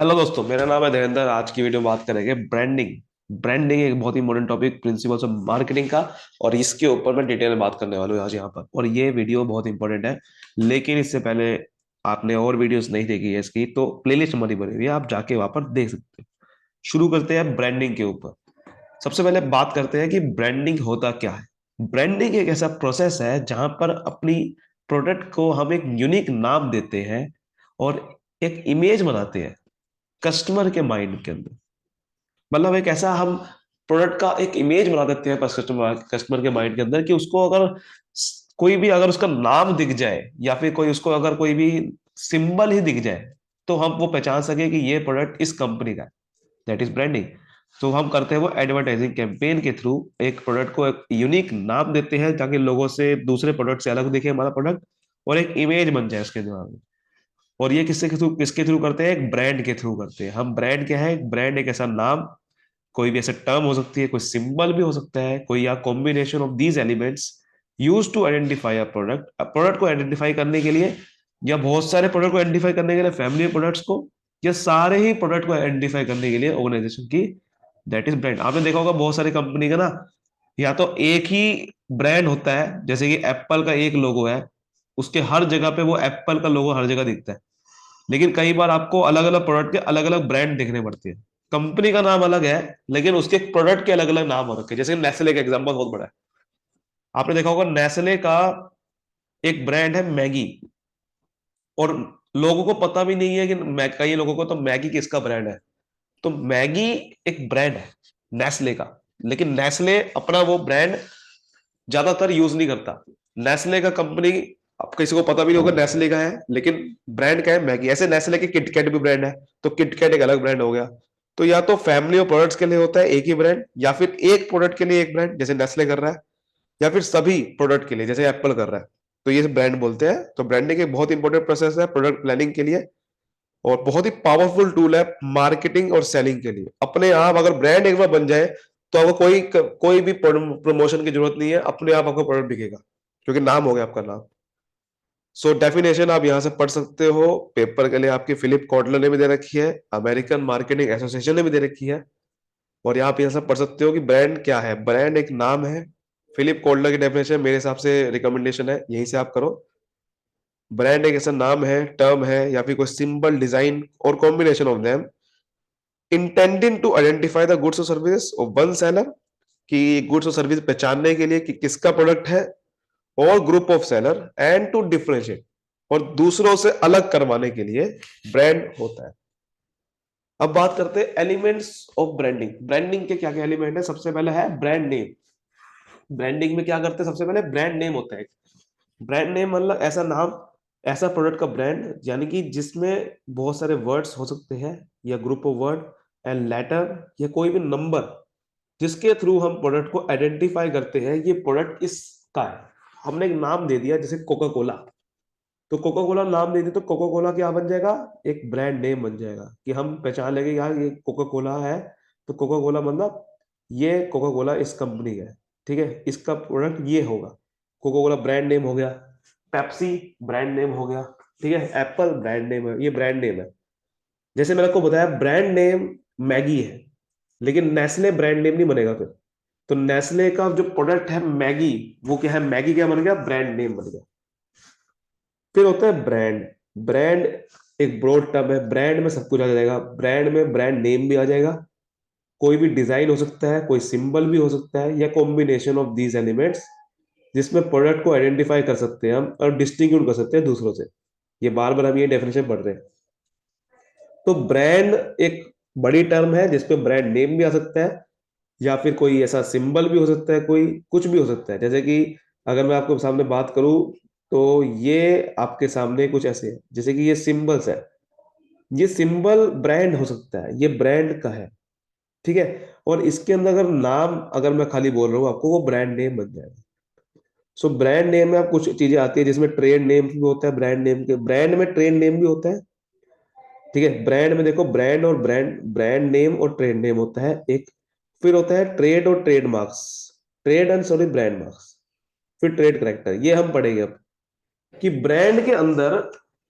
Hello दोस्तों, मेरा नाम है देवेंद्र। आज की वीडियो में बात करेंगे ब्रांडिंग। ब्रांडिंग एक बहुत ही important topic, principles of marketing का। और इसके ऊपर मैं डिटेल में बात करने वाला हूँ आज यहाँ पर। और ये वीडियो बहुत इंपॉर्टेंट है। लेकिन इससे पहले आपने और वीडियोस नहीं देखी है इसकी, तो प्लेलिस्ट हमारी बनी हुई है, आप जाके वहां पर देख सकते हैं। शुरू करते हैं ब्रांडिंग के ऊपर। सबसे पहले बात करते हैं कि ब्रांडिंग होता क्या है। ब्रांडिंग एक ऐसा प्रोसेस है जहां पर अपनी प्रोडक्ट को हम एक यूनिक नाम देते हैं और एक इमेज बनाते हैं कस्टमर के माइंड के अंदर। मतलब एक ऐसा हम प्रोडक्ट का एक इमेज बना देते हैं कस्टमर कस्टमर के माइंड के अंदर कि उसको अगर कोई भी अगर उसका नाम दिख जाए या फिर कोई उसको अगर कोई भी सिंबल ही दिख जाए तो हम वो पहचान सके कि ये प्रोडक्ट इस कंपनी का है। That is branding. तो हम करते हैं वो एडवर्टाइजिंग कैंपेन के थ्रू एक प्रोडक्ट को एक यूनिक नाम देते हैं ताकि लोगों से दूसरे प्रोडक्ट से अलग दिखे हमारा प्रोडक्ट और एक इमेज बन जाए उसके दिमाग में। और ये किसके थ्रू करते हैं? एक ब्रांड के थ्रू करते हैं हम। ब्रांड क्या है? ब्रांड एक ऐसा नाम, कोई भी ऐसा टर्म हो सकती है, कोई सिंबल भी हो सकता है, कोई या combination of these elements use to identify a product. Product को आइडेंटिफाई करने के लिए या बहुत सारे प्रोडक्ट को आइडेंटिफाई करने के लिए फैमिली प्रोडक्ट्स को, या सारे ही प्रोडक्ट को आइडेंटिफाई करने के लिए ऑर्गेनाइजेशन की। That is brand. आपने देखा होगा बहुत सारी कंपनी का ना, या तो एक ही ब्रांड होता है, जैसे कि एप्पल का एक लोगो है, उसके हर जगह पे वो एप्पल का लोगो हर जगह दिखता है। लेकिन कई बार आपको अलग अलग प्रोडक्ट के अलग अलग ब्रांड देखने पड़ते हैं। कंपनी का नाम अलग है लेकिन उसके प्रोडक्ट के अलग अलग नाम हो रखे हैं। जैसे नेस्ले का एग्जांपल बहुत बड़ा है। आपने देखा होगा नेस्ले का एक ब्रांड है मैगी, और लोगों को पता भी नहीं है कि कई लोगों को तो मैगी किसका ब्रांड है। तो मैगी एक ब्रांड है नेस्ले का, लेकिन नेस्ले अपना वो ब्रांड ज्यादातर यूज नहीं करता। नेस्ले का कंपनी, अब किसी को पता भी नहीं होगा नेस्ले का है, लेकिन ब्रांड का है मैगी। ऐसे नेस्ले की किटकैट भी ब्रांड है, तो किटकैट एक अलग ब्रांड हो गया। तो या तो फैमिली ऑफ प्रोडक्ट्स के लिए होता है एक ही ब्रांड, या फिर एक प्रोडक्ट के लिए एक ब्रांड जैसे नेस्ले कर रहा है, या फिर सभी प्रोडक्ट के लिए जैसे एप्पल कर रहा है। तो ये ब्रांड बोलते हैं। तो ब्रांडिंग एक बहुत इंपॉर्टेंट प्रोसेस है प्रोडक्ट प्लानिंग के लिए, और बहुत ही पावरफुल टूल है मार्केटिंग और सेलिंग के लिए। अपने आप अगर ब्रांड एक बार बन जाए तो आपको कोई भी प्रमोशन की जरूरत नहीं है, अपने आप आपका प्रोडक्ट बिकेगा क्योंकि नाम हो गया आपका नाम। सो डेफिनेशन आप यहां से पढ़ सकते हो। पेपर के लिए आपकी फिलिप कॉटलर ने भी दे रखी है, अमेरिकन मार्केटिंग एसोसिएशन ने भी दे रखी है। और यहाँ पे यहाँ से पढ़ सकते हो कि ब्रांड क्या है। ब्रांड एक नाम है। फिलिप कॉटलर की डेफिनेशन मेरे हिसाब से रिकमेंडेशन है, यहीं से आप करो। ब्रांड एक ऐसा नाम है, टर्म है, या फिर कोई सिंबल, डिजाइन और combination of them intending to identify the goods और सर्विसेज ऑफ वन सेलर, कि गुड्स और सर्विस पहचानने के लिए कि किसका प्रोडक्ट है, और group of seller and to differentiate, और दूसरों से अलग करवाने के लिए ब्रांड होता है। अब बात करते हैं एलिमेंट्स ऑफ ब्रांडिंग। ब्रांडिंग के क्या क्या एलिमेंट है? सबसे पहले है ब्रांड नेम। ब्रांडिंग में क्या करते हैं? सबसे पहले ब्रांड नेम होता है। ब्रांड नेम मतलब ऐसा नाम, ऐसा प्रोडक्ट का ब्रांड, यानी कि जिसमें बहुत सारे वर्ड्स हो सकते हैं या group of word and later या कोई भी नंबर, जिसके थ्रू हम प्रोडक्ट को आइडेंटिफाई करते हैं ये प्रोडक्ट इसका है। हमने एक नाम दे दिया जैसे कोका कोला, तो कोका कोला नाम दे दिया तो कोका कोला क्या बन जाएगा? एक ब्रांड नेम बन जाएगा कि हम पहचान लेंगे यार ये कोका कोला है। तो कोका कोला मतलब ये कोका कोला इस कंपनी का है, ठीक है, इसका प्रोडक्ट ये होगा। कोका कोला ब्रांड नेम हो गया। पेप्सी ब्रांड नेम हो गया। ठीक है, एप्पल ब्रांड नेम है, ये ब्रांड नेम है। जैसे मैंने आपको बताया ब्रांड नेम मैगी है, लेकिन नेस्ले ब्रांड नेम नहीं बनेगा फिर। तो नेस्ले का जो प्रोडक्ट है मैगी, वो क्या है? मैगी क्या बन गया? ब्रांड नेम बन गया। फिर होता है ब्रांड। ब्रांड एक ब्रॉड टर्म है, ब्रांड में सब कुछ आ जाएगा। ब्रांड में ब्रांड नेम भी आ जाएगा, कोई भी डिजाइन हो सकता है, कोई सिंबल भी हो सकता है, या कॉम्बिनेशन ऑफ दीज एलिमेंट्स, जिसमें प्रोडक्ट को आइडेंटिफाई कर सकते हैं हम और डिस्टिंग्विश कर सकते हैं दूसरों से। ये बार बार हम ये डेफिनेशन पढ़ रहे हैं। तो ब्रांड एक बड़ी टर्म है जिसपे ब्रांड नेम भी आ सकता है, या फिर कोई ऐसा सिंबल भी हो सकता है, कोई कुछ भी हो सकता है। जैसे कि अगर मैं आपको सामने बात करूं, तो ये आपके सामने कुछ ऐसे है, जैसे कि ये सिंबल्स है, ये सिंबल ब्रांड हो सकता है, ये ब्रांड का है, ठीक है। और इसके अंदर अगर नाम अगर मैं खाली बोल रहा हूँ आपको, वो ब्रांड नेम बन जाएगा। सो ब्रांड नेम में आप कुछ चीजें आती है जिसमें ट्रेड नेम भी होता है, ब्रांड नेम के ब्रांड में ट्रेड नेम भी होता है, ठीक है। ब्रांड में देखो ब्रांड और ब्रांड, ब्रांड नेम और ट्रेड नेम होता है एक। फिर होता है ट्रेड और trade marks, trade and sorry brand marks. फिर ट्रेड करेक्टर, ये हम पढ़ेंगे अब कि ब्रांड के अंदर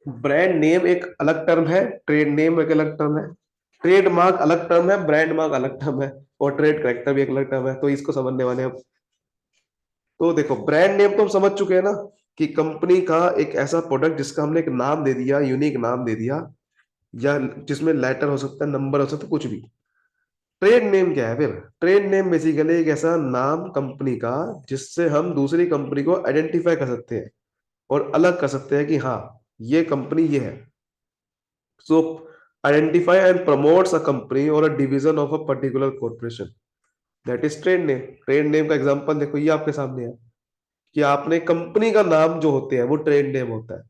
ब्रांड नेम एक अलग टर्म है, ट्रेड नेम एक अलग टर्म है। ट्रेडमार्क अलग टर्म है, ब्रांड मार्क अलग टर्म है, और ट्रेड करेक्टर भी एक अलग टर्म है, तो इसको समझने वाले हैं अब। तो देखो, ब्रांड नेम तो हम समझ चुके हैं ना, कि कंपनी का एक ऐसा प्रोडक्ट जिसका हमने एक नाम दे दिया, यूनिक नाम दे दिया, या जिसमें लेटर हो सकता है, नंबर हो सकता है, कुछ भी। ट्रेड नेम क्या है फिर? ट्रेड नेम बेसिकली एक ऐसा नाम कंपनी का जिससे हम दूसरी कंपनी को आइडेंटिफाई कर सकते हैं और अलग कर सकते हैं कि हाँ, ये कंपनी ये है। So identify and promotes a company और a division of a particular corporation, that is trade name. Trade name का एग्जांपल देखो, ये आपके सामने है कि आपने कंपनी का नाम जो होते हैं वो ट्रेड नेम होता है।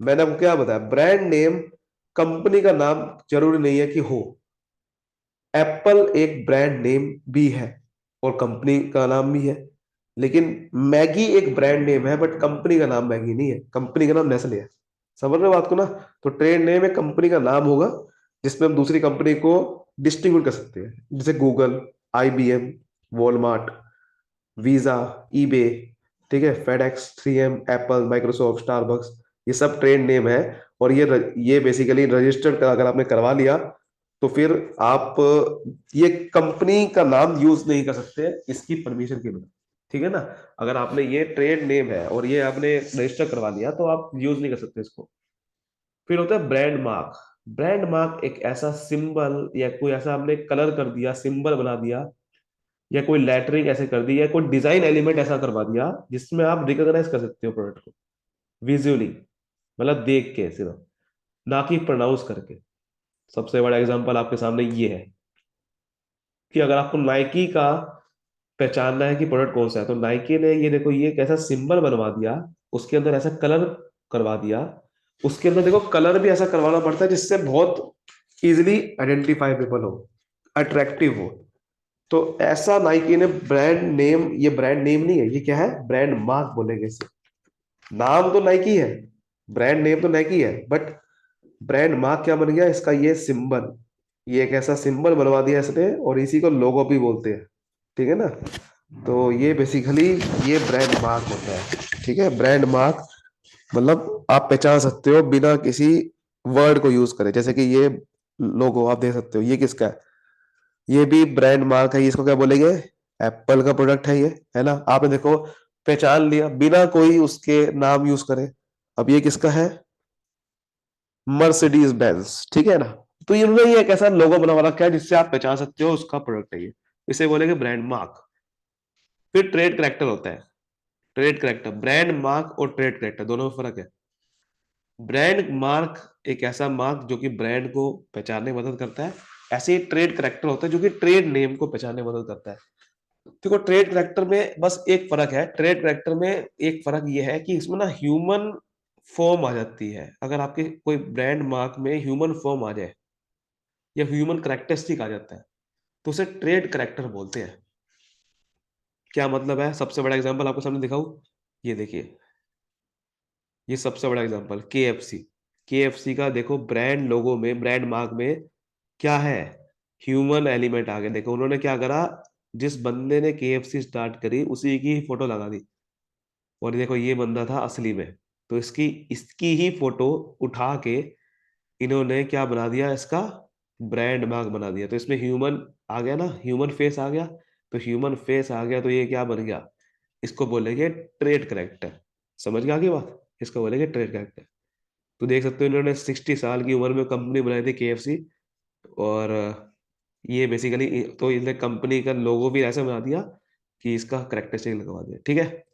मैंने आपको क्या बताया, ब्रांड नेम कंपनी का नाम जरूरी नहीं है कि हो। एप्पल एक ब्रांड नेम भी है और कंपनी का नाम भी है, लेकिन मैगी एक ब्रांड नेम है, बट कंपनी का नाम मैगी नहीं है, कंपनी का नाम नेस्ले है। समझ रहे हो बात को ना? तो ट्रेड नेम एक कंपनी का नाम होगा जिसमें हम दूसरी कंपनी को डिस्ट्रीब्यूट कर सकते हैं, जैसे Google, IBM, Walmart, visa, eBay, ठीक है, FedEx, 3M, Apple, Microsoft, Starbucks, ये सब ट्रेड नेम है। और ये बेसिकली रजिस्टर्ड अगर आपने करवा लिया तो फिर आप ये कंपनी का नाम यूज नहीं कर सकते इसकी परमिशन के बिना, ठीक है ना? अगर आपने ये ट्रेड नेम है और ये आपने रजिस्टर करवा लिया तो आप यूज नहीं कर सकते इसको। फिर होता है ब्रांड मार्क। ब्रांड मार्क एक ऐसा सिंबल या कोई ऐसा आपने कलर कर दिया, सिंबल बना दिया, या कोई लेटरिंग ऐसे कर दी, या कोई डिजाइन एलिमेंट ऐसा करवा दिया जिसमें आप रिकॉग्नाइज कर सकते हो प्रोडक्ट को विजुअली, मतलब देख के सिर्फ, ना कि प्रोनाउंस करके। सबसे बड़ा एग्जांपल आपके सामने ये है कि अगर आपको नाइकी का पहचानना है कि प्रोडक्ट कौन सा है, तो नाइकी ने ये देखो ये एक ऐसा सिंबल बनवा दिया, उसके अंदर ऐसा कलर करवा दिया, उसके अंदर देखो कलर भी ऐसा करवाना पड़ता है जिससे बहुत इजिली आइडेंटिफाइबल हो, अट्रैक्टिव हो। तो ऐसा नाइकी ने ब्रांड नेम, ये ब्रांड नेम नहीं है, ये क्या है, ब्रांड मार्क बोलेंगे इसे। नाम तो नाइकी है, ब्रांड नेम तो नाइकी है, बट ब्रांड मार्क क्या बन गया इसका, ये सिंबल, ये एक ऐसा सिंबल बनवा दिया इसने, और इसी को लोगो भी बोलते हैं, ठीक है ना? तो ये बेसिकली ये ब्रांड मार्क होता है, ठीक है? ब्रांड मार्क मतलब आप पहचान सकते हो बिना किसी वर्ड को यूज करे, जैसे कि ये लोगो आप देख सकते हो, ये किसका है? ये भी ब्रांड मार्क है, इसको क्या बोलेंगे? एप्पल का प्रोडक्ट है ये, है ना? आपने देखो पहचान लिया बिना कोई उसके नाम यूज करे। अब ये किसका है? मर्सिडीज बेंज, ठीक है ना? तो इन्होंने ये एक ऐसा लोगो बना रखा है जिससे आप पहचान सकते हो उसका प्रोडक्ट है ये, इसे बोलेंगे ब्रांड मार्क। फिर ट्रेड करेक्टर होता है। ट्रेड करेक्टर, ब्रांड मार्क और ट्रेड करेक्टर दोनों में फर्क है। ब्रांड मार्क एक ऐसा मार्क जो कि ब्रांड को पहचानने में मदद करता है, ऐसे ही ट्रेड करेक्टर होता है जो कि ट्रेड नेम को पहचानने में मदद करता है। देखो ट्रेड करेक्टर में बस एक फर्क है, ट्रेड करेक्टर में एक फर्क ये है कि इसमें ना ह्यूमन फॉर्म आ जाती है। अगर आपके कोई ब्रांड मार्क में ह्यूमन फॉर्म आ जाए या ह्यूमन करेक्टरिस्टिक आ जाता है तो उसे ट्रेड करेक्टर बोलते हैं। क्या मतलब है? सबसे बड़ा एग्जांपल आपको सामने दिखाऊं, ये देखिए, ये सबसे बड़ा एग्जांपल केएफसी। केएफसी का देखो ब्रांड लोगो में, ब्रांड मार्क में क्या है? ह्यूमन एलिमेंट आ गया। देखो उन्होंने क्या करा, जिस बंदे ने केएफसी स्टार्ट करी उसी की फोटो लगा दी, और देखो ये बंदा था असली में, तो इसकी इसकी ही फोटो उठा के इन्होंने क्या बना दिया, इसका ब्रांड मार्क बना दिया। तो इसमें ह्यूमन आ गया ना, ह्यूमन फेस आ गया। तो ह्यूमन फेस आ गया तो ये क्या बन गया, इसको बोलेंगे ट्रेड करेक्टर। समझ गया आगे बात? इसको बोलेंगे ट्रेड करेक्टर। तो देख सकते हो इन्होंने 60 साल की उम्र में कंपनी बनाई थी केएफसी, और ये बेसिकली तो इसने कंपनी का लोगो भी ऐसा बना दिया कि इसका करेक्टरिस्टिक लगवा दिया, ठीक है?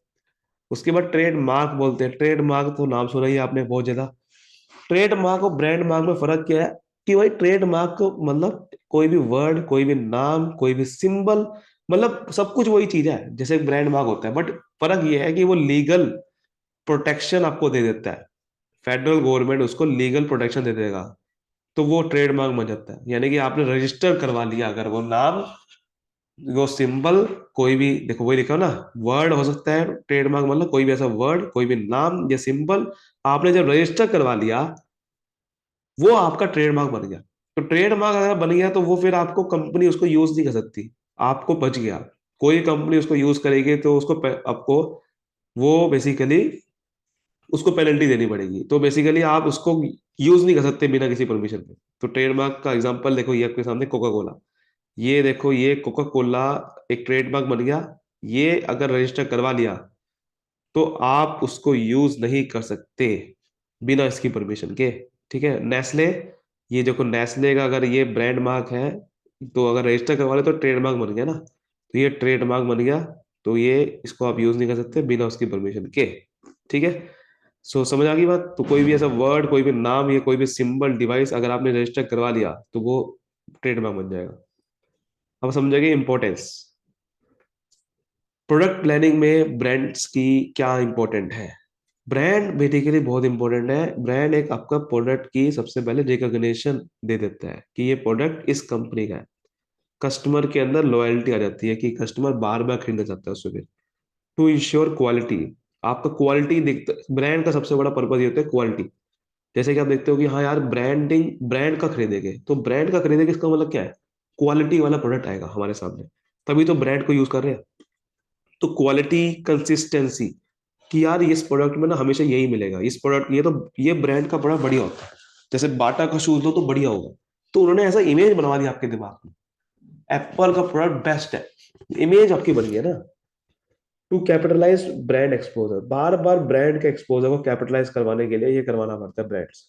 उसके बाद ट्रेड मार्क बोलते हैं। ट्रेड मार्क तो नाम सुना ही है आपने बहुत ज्यादा। ट्रेड मार्क और ब्रांड मार्क में फर्क क्या है कि भाई ट्रेड मार्क को मतलब कोई भी वर्ड, कोई भी नाम, कोई भी सिंबल, मतलब सब कुछ वही चीज है जैसे ब्रांड मार्क होता है, बट फर्क ये है कि वो लीगल प्रोटेक्शन आपको दे देता है। फेडरल गवर्नमेंट उसको लीगल प्रोटेक्शन दे देगा, तो वो ट्रेडमार्क बन जाता है। यानी कि आपने रजिस्टर करवा लिया अगर वो नाम, वो सिंबल, कोई भी, देखो वही लिखा हो ना, वर्ड हो सकता है ट्रेडमार्क, मतलब कोई भी ऐसा वर्ड, कोई भी नाम या सिंबल आपने जब रजिस्टर करवा लिया वो आपका ट्रेडमार्क बन गया। तो ट्रेडमार्क अगर बन गया तो वो फिर आपको कंपनी उसको यूज नहीं कर सकती, आपको बच गया। कोई कंपनी उसको यूज करेगी तो उसको आपको वो बेसिकली उसको पेनल्टी देनी पड़ेगी। तो बेसिकली आप उसको यूज नहीं कर सकते बिना किसी परमिशन के। तो ट्रेडमार्क का एग्जांपल देखो, ये आपके सामने कोका कोला, ये देखो, ये कोका कोला एक ट्रेडमार्क बन गया। ये अगर रजिस्टर करवा लिया तो आप उसको यूज नहीं कर सकते बिना इसकी परमिशन के। ठीक है, नेस्ले, ये देखो नेस्ले का अगर ये ब्रांड मार्क है, तो अगर रजिस्टर करवा ले तो ट्रेडमार्क बन गया ना, तो ये ट्रेडमार्क बन गया। तो ये इसको आप यूज नहीं कर सकते बिना उसकी परमिशन के। ठीक है, सो समझ आ गई बात। तो कोई भी ऐसा वर्ड, कोई भी नाम या कोई भी सिंबल डिवाइस अगर आपने रजिस्टर करवा लिया तो वो ट्रेडमार्क बन जाएगा। अब समझेंगे इंपॉर्टेंस। प्रोडक्ट प्लानिंग में ब्रांड्स की क्या इंपॉर्टेंट है। ब्रांड बेसिकली बहुत इंपॉर्टेंट है। ब्रांड एक आपका प्रोडक्ट की सबसे पहले रिकॉग्निशन दे देता है कि ये प्रोडक्ट इस कंपनी का है। कस्टमर के अंदर लॉयल्टी आ जाती है कि कस्टमर बार बार खरीदना चाहता है उससे। टू इंश्योर क्वालिटी, आपका क्वालिटी दिखता, ब्रांड का सबसे बड़ा पर्पज ये होता है क्वालिटी। जैसे कि आप देखते हो कि हाँ यार, ब्रांडिंग, ब्रांड का खरीदेंगे, तो ब्रांड का खरीदेंगे इसका मतलब क्या है, क्वालिटी वाला प्रोडक्ट आएगा हमारे सामने, तभी तो ब्रांड को यूज कर रहे हैं। तो क्वालिटी, कंसिस्टेंसी, कि यार इस प्रोडक्ट में ना हमेशा यही मिलेगा, इस प्रोडक्ट, ये तो ये ब्रांड का प्रोडक्ट बढ़िया होता है। जैसे बाटा का शूज लो तो बढ़िया होगा, तो उन्होंने ऐसा इमेज बनवा दिया आपके दिमाग में, एप्पल का प्रोडक्ट बेस्ट है, इमेज आपकी बन गई है ना। टू कैपिटलाइज ब्रांड एक्सपोजर, बार बार ब्रांड के एक्सपोजर को कैपिटलाइज करवाने के लिए ये करवाना पड़ता है ब्रांड्स।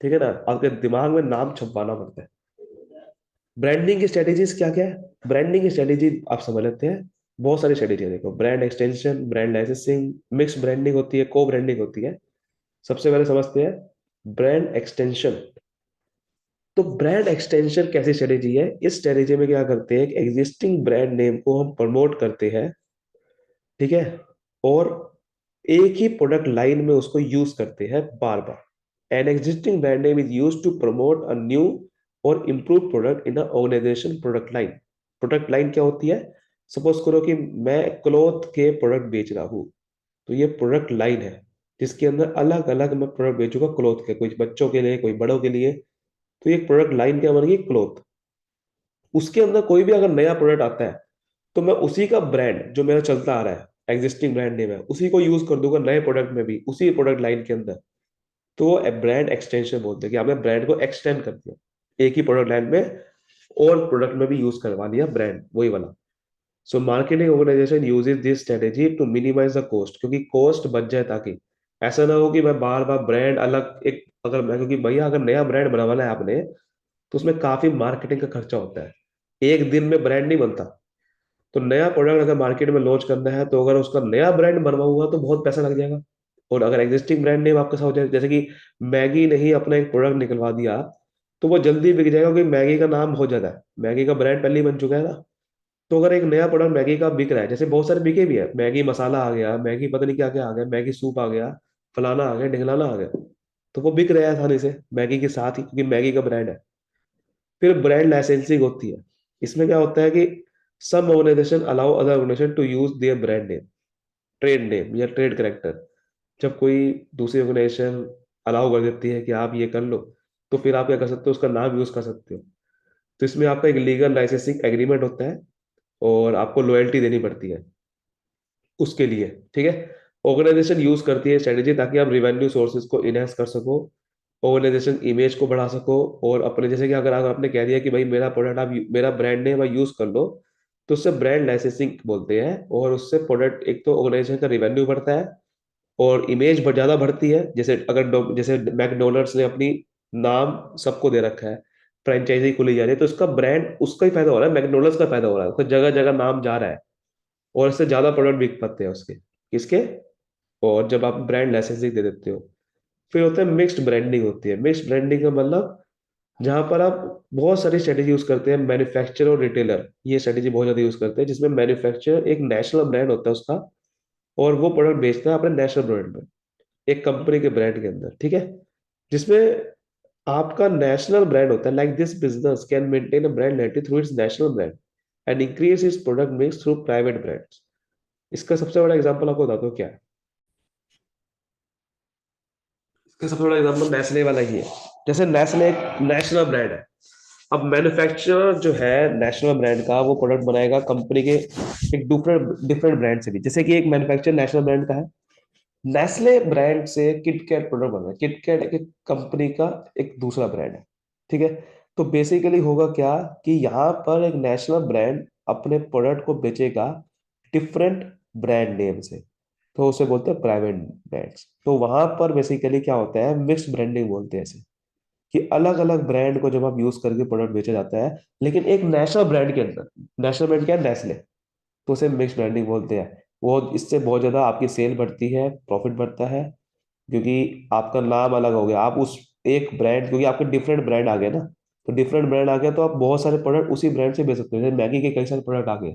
ठीक है ना, आपके दिमाग में नाम छपवाना पड़ता है। ब्रांडिंग की स्ट्रेटेजीज क्या क्या है, ब्रांडिंग की स्ट्रेटेजी आप समझ लेते हैं। बहुत सारी स्ट्रेटेजी है, देखो, brand extension, brand licensing, mix branding होती है, को ब्रांडिंग होती है। सबसे पहले समझते हैं ब्रांड एक्सटेंशन। तो ब्रांड एक्सटेंशन कैसी स्ट्रेटेजी है, इस स्ट्रेटेजी में क्या करते हैं, एग्जिस्टिंग ब्रांड नेम को हम प्रमोट करते हैं। ठीक है, और एक ही प्रोडक्ट लाइन में उसको यूज करते हैं बार बार। An existing brand name is use to promote a new और improve product in organization product line. Product line क्या होती है, सपोज करो कि मैं क्लॉथ के प्रोडक्ट बेच रहा हूँ, तो ये प्रोडक्ट लाइन है जिसके अंदर अलग अलग मैं प्रोडक्ट बेचूंगा क्लॉथ के, कोई बच्चों के लिए, कोई बड़ों के लिए। तो ये प्रोडक्ट लाइन क्या बन गई, क्लॉथ। उसके अंदर कोई भी अगर नया प्रोडक्ट आता है तो मैं उसी का ब्रांड जो मेरा चलता आ रहा है, एग्जिस्टिंग ब्रांड नेम है, उसी को यूज कर दूंगा नए प्रोडक्ट में भी, उसी प्रोडक्ट लाइन के अंदर। तो ब्रांड एक्सटेंशन बोलते हैं कि आपने ब्रांड को एक्सटेंड कर दिया एक ही प्रोडक्ट लाइन में, और प्रोडक्ट में भी यूज करवा दिया ब्रांड वही वाला। So marketing organization uses this strategy to minimize the cost, क्योंकि कॉस्ट बच जाए, ताकि ऐसा ना हो कि मैं बार बार ब्रांड अलग एक, अगर मैं, क्योंकि भैया अगर नया ब्रांड बनावाना है आपने, तो उसमें काफी मार्केटिंग का खर्चा होता है। एक दिन में ब्रांड नहीं बनता। तो नया प्रोडक्ट अगर मार्केट में लॉन्च करना है, तो अगर उसका नया ब्रांड बनवा हुआ तो बहुत पैसा लग जाएगा। और अगर एग्जिस्टिंग ब्रांड नेम आपके साथ हो जाए, जैसे कि मैगी ने ही अपना एक प्रोडक्ट निकलवा दिया, तो वो जल्दी बिक जाएगा, क्योंकि मैगी का नाम हो जाता है, मैगी का ब्रांड पहले ही बन चुका है ना। तो अगर एक नया प्रोडक्ट मैगी का बिक रहा है, जैसे बहुत सारे बिके भी है, मैगी मसाला आ गया, मैगी पता नहीं क्या क्या आ गया, मैगी सूप आ गया, फलाना आ गया, ढिंगलाना आ गया, तो वो बिक रहा है आसानी से मैगी के साथ ही, क्योंकि मैगी का ब्रांड है। फिर ब्रांड लाइसेंसिंग होती है। इसमें क्या होता है कि some organization allow other organization to use their brand name, trade name या ट्रेड करेक्टर। जब कोई दूसरी ऑर्गेनाइजेशन अलाउ कर देती है कि आप ये कर लो, तो फिर आप क्या कर सकते हो, उसका नाम यूज कर सकते हो। तो इसमें आपका एक लीगल लाइसेंसिंग एग्रीमेंट होता है, और आपको लॉयल्टी देनी पड़ती है उसके लिए। ठीक है, ऑर्गेनाइजेशन यूज करती है स्ट्रेटेजी ताकि आप रिवेन्यू सोर्सेज को इनहेंस कर सको, ऑर्गेनाइजेशन इमेज को बढ़ा सको, और अपने, जैसे कि अगर आपने कह दिया कि भाई मेरा प्रोडक्ट आप, मेरा ब्रांड नेम आप यूज कर लो, तो उससे ब्रांड लाइसेंसिंग बोलते हैं। और उससे प्रोडक्ट, एक तो ऑर्गेनाइजेशन का रिवेन्यू बढ़ता है, और इमेज ज्यादा बढ़ती है। जैसे अगर जैसे मैकडोनल्ड्स ने अपनी नाम सबको दे रखा है, फ्रेंचाइजी खुली जा रही है, तो उसका ब्रांड, उसका ही फायदा हो रहा है, मैकडोनल्ड्स का फायदा हो रहा है, उसका जगह जगह नाम जा रहा है, और इससे ज्यादा प्रोडक्ट बिक पाते हैं उसके, किसके। और जब आप ब्रांड लाइसेंसिंग दे देते हो, फिर होता है मिक्स्ड ब्रांडिंग होती है। मिक्स्ड ब्रांडिंग का मतलब जहां पर आप बहुत सारी स्ट्रेटेजी यूज करते हैं, मैन्युफैक्चरर और रिटेलर ये स्ट्रेटेजी बहुत ज्यादा यूज करते हैं, जिसमें मैन्युफैक्चरर एक नेशनल ब्रांड होता है उसका, और वो प्रोडक्ट बेचता है अपने नेशनल ब्रांड में, एक कंपनी के ब्रांड के अंदर। ठीक है, जिसमें आपका नेशनल ब्रांड होता है। Like this business can maintain a brand identity through it's national brand and increase its product mix through private brands. इसका सबसे बड़ा एग्जांपल आपको बताता हूँ क्या है। इसका सबसे बड़ा एग्जांपल नेस्ले वाला ही है। जैसे नेस्ले एक नेशनल ब्रांड है, अब मैन्युफैक्चरर जो है नेशनल ब्रांड का, वो प्रोडक्ट बनाएगा कंपनी के एक डिफरेंट डिफरेंट ब्रांड से भी। जैसे कि एक मैन्युफैक्चरर नेशनल ब्रांड का है, नेस्ले ब्रांड से किटकैट प्रोडक्ट बन रहा है। किटकैट एक कंपनी का एक दूसरा ब्रांड है, ठीक है। तो बेसिकली होगा क्या कि यहाँ पर एक नेशनल ब्रांड अपने प्रोडक्ट को बेचेगा डिफरेंट ब्रांड नेम से, तो उसे बोलते हैं प्राइवेट ब्रांड्स। तो वहां पर बेसिकली क्या होता है, मिक्स ब्रांडिंग बोलते हैं ऐसे, कि अलग अलग ब्रांड को जब आप यूज करके प्रोडक्ट बेचा जाता है, लेकिन एक नेशनल ब्रांड के अंदर। नेशनल ब्रांड क्या है, नेस्ले, तो उसे मिक्स ब्रांडिंग बोलते हैं। वो इससे बहुत ज्यादा आपकी सेल बढ़ती है, प्रॉफिट बढ़ता है, क्योंकि आपका नाम अलग हो गया। आप उस एक ब्रांड, क्योंकि आपके डिफरेंट ब्रांड आ गए ना, तो डिफरेंट ब्रांड आ गया तो आप बहुत सारे प्रोडक्ट उसी ब्रांड से बेच सकते हो। जैसे मैगी के कई सारे प्रोडक्ट आ गए,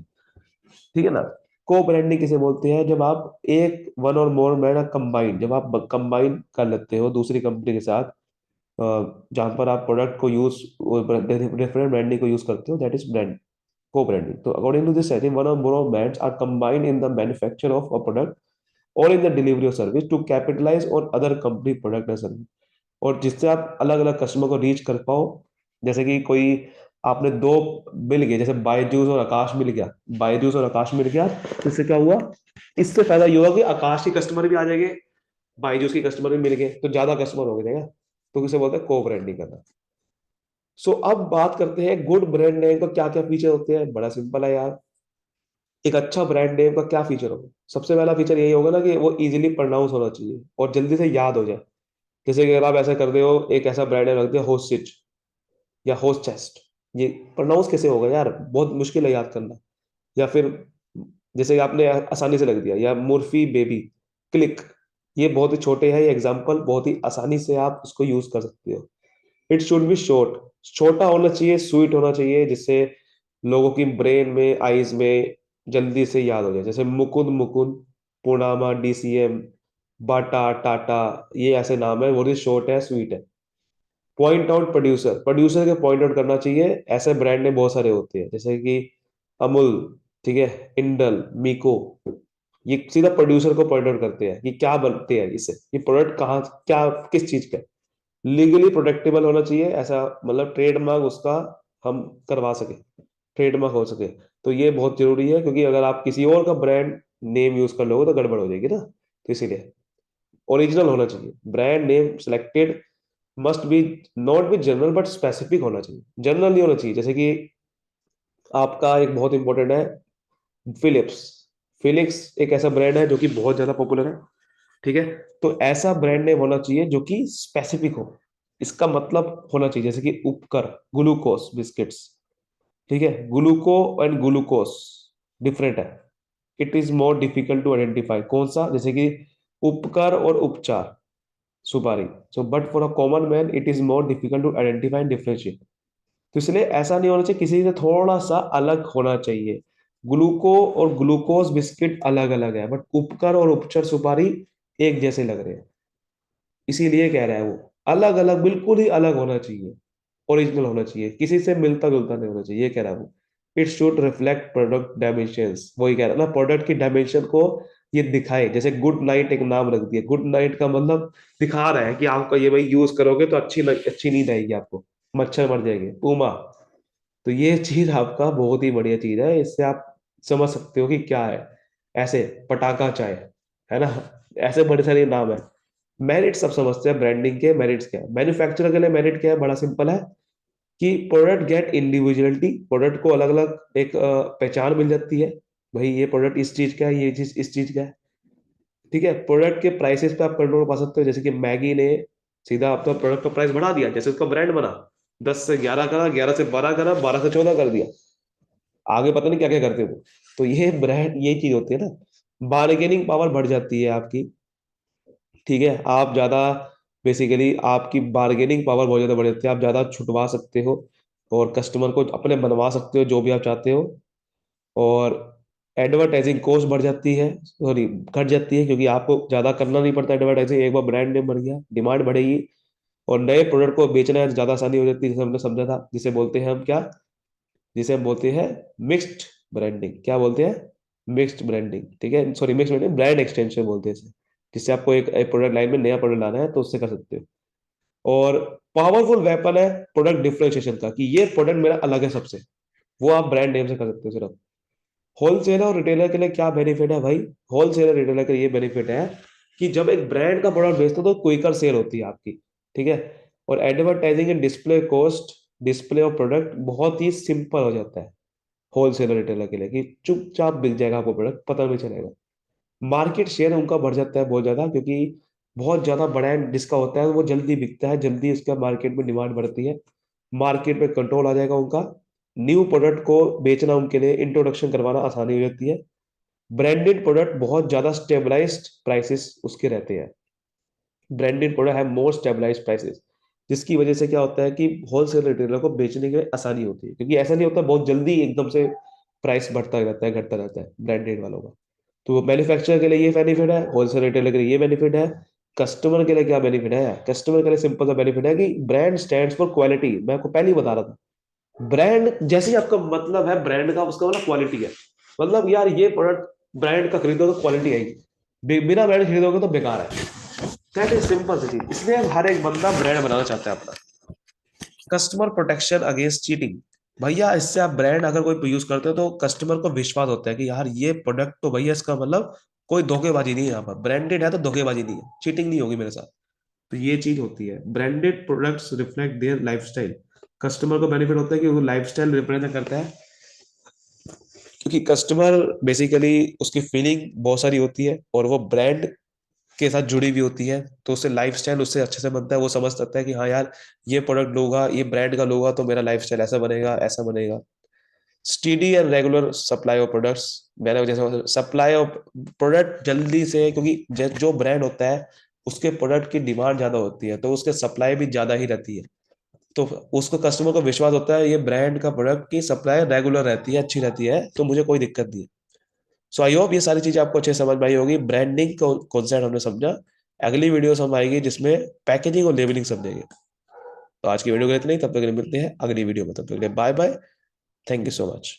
ठीक है ना। को ब्रांडिंग किसे बोलते हैं, जब आप एक वन और मोर ब्रांड कंबाइन, जब आप कंबाइन कर लेते हो दूसरी कंपनी के साथ, जहां पर आप प्रोडक्ट को यूज, डिफरेंट ब्रांडिंग को यूज करते हो, दैट इज ब्रांड, को ब्रांडिंग। तो according to this, I think one और more brands are combined in the manufacture of a product और in the delivery of service to capitalize on other company product and service. और जिससे आप अलग अलग customer को reach कर पाओ। जैसे कि कोई आपने दो मिल गए, जैसे बायजूस और आकाश मिल गया, बायजूस और आकाश मिल गया, तो इससे क्या हुआ, इससे फायदा ये हुआ कि आकाश के कस्टमर भी आ जाएंगे, बायजूस के कस्टमर भी मिल गए, तो ज्यादा कस्टमर हो गए, तो किसे बोलते हैं, को ब्रांडिंग करना। सो अब बात करते हैं गुड ब्रांड नेम का क्या क्या फीचर होते हैं। बड़ा सिंपल है यार। एक अच्छा ब्रांड नेम का क्या फीचर होगा, सबसे पहला फीचर यही होगा ना कि वो इजीली प्रोनाउंस होना चाहिए और जल्दी से याद हो जाए। जैसे कि अगर आप ऐसा कर रहे हो, एक ऐसा ब्रांड नेम रख दिया होस्टिच या होस्ट चेस्ट, ये प्रोनाउंस कैसे होगा यार, बहुत मुश्किल है याद करना। या फिर जैसे कि आपने आसानी से लग दिया, या मुर्फी बेबी क्लिक, ये बहुत ही छोटे हैं, ये एग्जाम्पल बहुत ही आसानी से आप उसको यूज कर सकते हो। इट शुड बी शॉर्ट, छोटा होना चाहिए, स्वीट होना चाहिए, जिससे लोगों की ब्रेन में, आईज में जल्दी से याद हो जाए। जैसे मुकुंद मुकुंद, पूर्णामा, डीसीएम, बाटा, टाटा, ये ऐसे नाम है, वो भी शॉर्ट है, स्वीट है। पॉइंट आउट प्रोड्यूसर, प्रोड्यूसर के पॉइंट आउट करना चाहिए। ऐसे ब्रांड ने बहुत सारे होते हैं, जैसे कि अमूल, ठीक है, इंडल, मीको, ये सीधा प्रोड्यूसर को पॉइंट आउट करते हैं कि क्या बनते हैं इससे, ये प्रोडक्ट कहाँ, क्या, किस चीज का। लीगली प्रोटेक्टेबल होना चाहिए, ऐसा मतलब ट्रेडमार्क उसका हम करवा सके, ट्रेडमार्क हो सके। तो ये बहुत जरूरी है, क्योंकि अगर आप किसी और का ब्रांड नेम यूज कर लोगे तो गड़बड़ हो जाएगी ना। तो इसीलिए ओरिजिनल होना चाहिए brand name selected, must be, not be general but specific होना चाहिए। जनरल नहीं होना चाहिए। जैसे कि आपका एक बहुत इंपॉर्टेंट है, फिलिप्स। फिलिप्स एक ऐसा ब्रांड है जो कि बहुत ज्यादा पॉपुलर है, ठीक है। तो ऐसा ब्रांड नेम होना चाहिए जो कि स्पेसिफिक हो। इसका मतलब होना चाहिए, जैसे कि उपकर, ग्लूकोस बिस्किट्स, ठीक है। ग्लूको एंड ग्लूकोस डिफरेंट है। It is more difficult to identify, कौन सा, जैसे कि उपकर और उपचार, सुपारी। So but for a common man it is more difficult to identify and differentiate. तो इसलिए ऐसा नहीं होना चाहिए, किसी से थोड़ा सा अलग होना चाहिए। ग्लूको और ग्लूकोज बिस्किट अलग अलग है, बट उपकर और उपचर सुपारी एक जैसे लग रहे हैं। इसीलिए कह रहा है वो, अलग अलग, बिल्कुल ही अलग होना चाहिए, ओरिजिनल होना चाहिए, किसी से मिलता जुलता नहीं होना चाहिए, ये कह रहा है वो। It should reflect product dimensions, वही कह रहा है ना, प्रोडक्ट की डायमेंशन को ये दिखाए। जैसे गुड नाइट एक नाम रख दिया, गुड नाइट का मतलब दिखा रहा है कि आपका ये भाई यूज करोगे तो अच्छी नींद आएगी आपको, मच्छर मर जाएंगे, पूमा। तो ये चीज आपका बहुत ही बढ़िया चीज है, इससे आप समझ सकते हो कि क्या है। ऐसे पटाखा चाय, है ना, ऐसे बड़े सारे नाम है। मेरिट सब समझते हैं ब्रांडिंग के, मेरिट्स क्या है, मैन्युफैक्चरर के लिए मेरिट क्या है, बड़ा सिंपल है कि प्रोडक्ट गेट इंडिविजुअलिटी, प्रोडक्ट को अलग अलग एक पहचान मिल जाती है। भाई ये प्रोडक्ट इस चीज का है, ये चीज इस चीज का है, ठीक है। प्रोडक्ट के प्राइसेस पे आप कंट्रोल पा सकते हो। जैसे कि मैगी ने सीधा अपना प्रोडक्ट का प्राइस बढ़ा दिया, जैसे उसका ब्रांड बना, 10 से 11 करा, 11 से 12 करा, 12 से 14 कर दिया, आगे पता नहीं क्या क्या करते हो। तो ये ब्रांड, ये चीज होती है ना, बार्गेनिंग पावर बढ़ जाती है आपकी, ठीक है। आप ज्यादा, बेसिकली आपकी बार्गेनिंग पावर बहुत ज्यादा बढ़ जाती है, आप ज्यादा छुटवा सकते हो और कस्टमर को अपने बनवा सकते हो जो भी आप चाहते हो। और एडवर्टाइजिंग कॉस्ट बढ़ जाती है, सॉरी घट जाती है, क्योंकि आपको ज्यादा करना नहीं पड़ता एडवर्टाइजिंग, एक बार ब्रांड नेम बढ़ गया, डिमांड बढ़ेगी। और नए प्रोडक्ट को बेचना है तो ज्यादा आसानी हो जाती है, जैसे हमने समझा था, जिसे बोलते हैं हम क्या, जिसे हम बोलते हैं मिक्स्ड ब्रांडिंग। क्या बोलते हैं, मिक्स्ड ब्रांडिंग, ठीक है, sorry mixed branding, brand extension बोलते हैं इसे। जिससे आपको एक प्रोडक्ट लाइन में नया प्रोडक्ट लाना है तो उससे कर सकते हो। और पावरफुल वेपन है प्रोडक्ट डिफरेंशिएशन का, कि ये प्रोडक्ट मेरा अलग है सबसे, वो आप ब्रांड नेम से कर सकते हो सिर्फ। होलसेलर और रिटेलर के लिए क्या बेनिफिट है भाई, होलसेलर रिटेलर के लिए ये बेनिफिट है कि जब एक ब्रांड का प्रोडक्ट बेचते हो तो क्विकर सेल होती है आपकी, ठीक है। और advertising and display cost, display of product बहुत ही सिंपल हो जाता है होलसेलर रिटेलर के लिए, कि चुपचाप बिक जाएगा आपको प्रोडक्ट, पता नहीं चलेगा। मार्केट शेयर उनका बढ़ जाता है बहुत ज्यादा, क्योंकि बहुत ज्यादा ब्रांड जिसका होता है वो जल्दी बिकता है, जल्दी उसका मार्केट में डिमांड बढ़ती है, मार्केट में कंट्रोल आ जाएगा उनका। न्यू प्रोडक्ट को बेचना उनके लिए, इंट्रोडक्शन करवाना आसानी हो जाती है। ब्रांडेड प्रोडक्ट बहुत ज्यादा स्टेबलाइज्ड प्राइसेस उसके रहते हैं, ब्रांडेड प्रोडक्ट है मोर स्टेबलाइज्ड प्राइसेस, जिसकी वजह से क्या होता है कि होलसेल रिटेलर को बेचने के लिए आसानी होती है, क्योंकि ऐसा नहीं होता बहुत जल्दी एकदम से प्राइस बढ़ता रहता है, घटता रहता है ब्रांडेड वालों का। तो मैन्युफैक्चरर के लिए ये बेनिफिट है, होलसेल रिटेलर के लिए ये बेनिफिट है। कस्टमर के लिए क्या बेनिफिट है? कस्टमर के लिए सिंपल सा बेनिफिट है कि ब्रांड स्टैंड्स फॉर क्वालिटी। मैं आपको पहले ही बता रहा था, ब्रांड जैसे ही आपका मतलब है ब्रांड का, उसका मतलब क्वालिटी है। मतलब यार ये प्रोडक्ट ब्रांड का खरीदोगे तो क्वालिटी आएगी, बिना ब्रांड खरीदोगे तो बेकार है। दैट इज सिंपल सी चीज, इसलिए हर एक बंदा ब्रांड बनाना चाहता है अपना। कस्टमर प्रोटेक्शन अगेंस्ट चीटिंग, भैया इससे आप ब्रांड अगर कोई यूज करते हो तो कस्टमर को विश्वास होता है कि यार ये प्रोडक्ट तो भैया इसका मतलब कोई धोखेबाजी नहीं है, यहाँ पर ब्रांडेड है तो धोखेबाजी नहीं है, चीटिंग नहीं होगी मेरे साथ। तो ये चीज होती है, branded products reflect there lifestyle. Customer को बेनिफिट होता है कि वो लाइफस्टाइल रिप्रेजेंट करता है, क्योंकि कस्टमर बेसिकली उसकी फीलिंग बहुत सारी होती है और वो ब्रांड के साथ जुड़ी हुई होती है, तो उससे लाइफस्टाइल उससे अच्छे से बनता है। वो समझ सकता है कि हाँ यार ये प्रोडक्ट लूंगा, ये ब्रांड का लूंगा तो मेरा लाइफस्टाइल ऐसा बनेगा, ऐसा बनेगा। Steady and regular supply of products, मैंने जैसे सप्लाई ऑफ प्रोडक्ट जल्दी से, क्योंकि जो ब्रांड होता है उसके प्रोडक्ट की डिमांड ज्यादा होती है तो उसके सप्लाई भी ज्यादा ही रहती है। तो उसको कस्टमर को विश्वास होता है ये ब्रांड का प्रोडक्ट की सप्लाई रेगुलर रहती है, अच्छी रहती है, तो मुझे कोई दिक्कत नहीं है। सो आई होप ये सारी चीजें आपको अच्छे से समझ में आई होगी, ब्रांडिंग को कॉन्सेप्ट हमने समझा। अगली वीडियो हम आएगी जिसमें पैकेजिंग और लेबलिंग समझेंगे। तो आज की वीडियो को इतना ही, तब तक के लिए मिलते हैं अगली वीडियो में, तब तक के लिए bye bye, thank you so much.